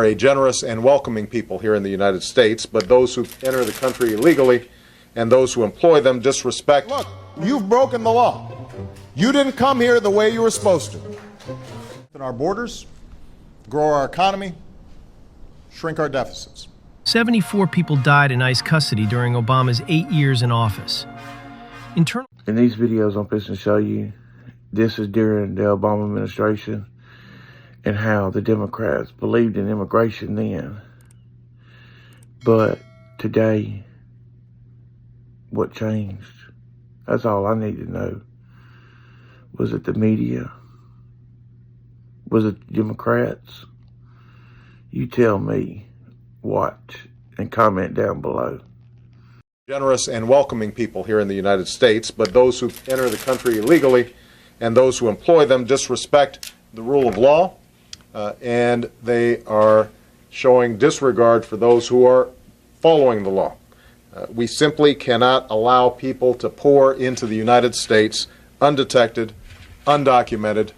are a generous and welcoming people here in the United States, but those who enter the country illegally and those who employ them disrespect. Look, you've broken the law. You didn't come here the way you were supposed to. Open our borders, grow our economy, shrink our deficits. 74 people died in ICE custody during Obama's 8 years in office. In these videos, I'm going to show you this is during the Obama administration and how the Democrats believed in immigration then. But today, what changed? That's all I need to know. Was it the media? Was it the Democrats? You tell me. Watch and comment down below. Generous and welcoming people here in the United States, but those who enter the country illegally and those who employ them disrespect the rule of law, and they are showing disregard for those who are following the law. We simply cannot allow people to pour into the United States undetected, undocumented,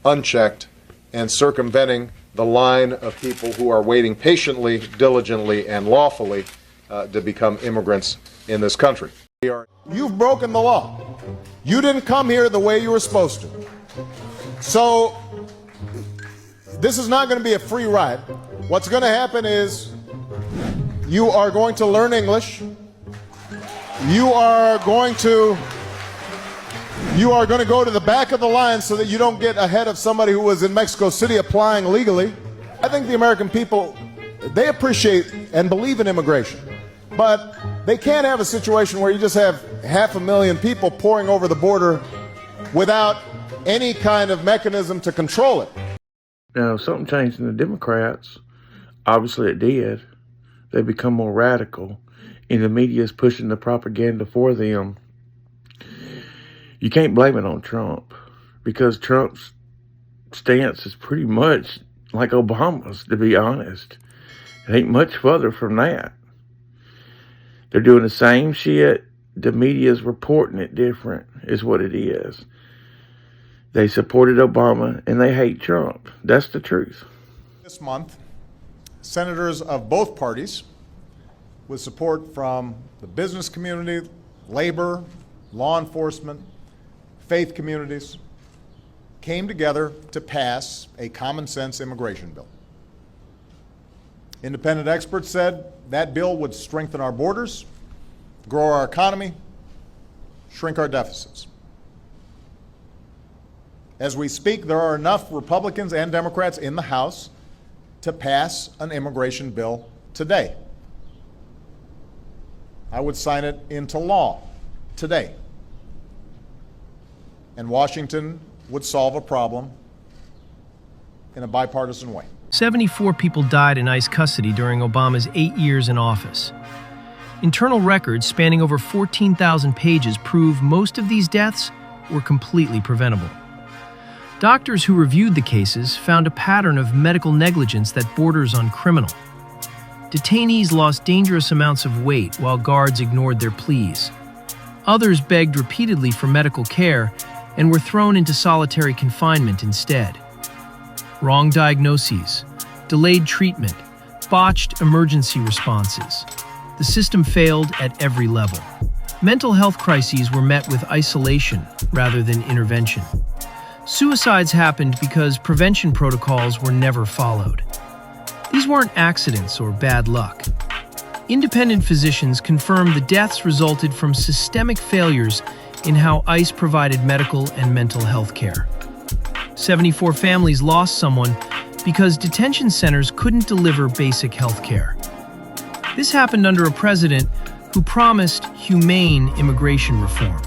unchecked, and circumventing the line of people who are waiting patiently, diligently, and lawfully to become immigrants in this country. You've broken the law. You didn't come here the way you were supposed to. So this is not going to be a free ride. What's going to happen is you are going to learn English. You are going to go to the back of the line so that you don't get ahead of somebody who was in Mexico City applying legally. I think the American people, they appreciate and believe in immigration. But they can't have a situation where you just have 500,000 people pouring over the border without any kind of mechanism to control it. Now, something changed in the Democrats. Obviously it did. They become more radical, and the media is pushing the propaganda for them. You can't blame it on Trump, because Trump's stance is pretty much like Obama's, to be honest. It ain't much further from that. They're doing the same shit. The media's reporting it different, is what it is. They supported Obama and they hate Trump. That's the truth. This month, senators of both parties, with support from the business community, labor, law enforcement, faith communities, came together to pass a common sense immigration bill. Independent experts said that bill would strengthen our borders, grow our economy, shrink our deficits. As we speak, there are enough Republicans and Democrats in the House to pass an immigration bill today. I would sign it into law today. And Washington would solve a problem in a bipartisan way. 74 people died in ICE custody during Obama's 8 years in office. Internal records spanning over 14,000 pages prove most of these deaths were completely preventable. Doctors who reviewed the cases found a pattern of medical negligence that borders on criminal. Detainees lost dangerous amounts of weight while guards ignored their pleas. Others begged repeatedly for medical care and were thrown into solitary confinement instead. Wrong diagnoses, delayed treatment, botched emergency responses. The system failed at every level. Mental health crises were met with isolation rather than intervention. Suicides happened because prevention protocols were never followed. These weren't accidents or bad luck. Independent physicians confirmed the deaths resulted from systemic failures in how ICE provided medical and mental health care. 74 families lost someone because detention centers couldn't deliver basic health care. This happened under a president who promised humane immigration reform.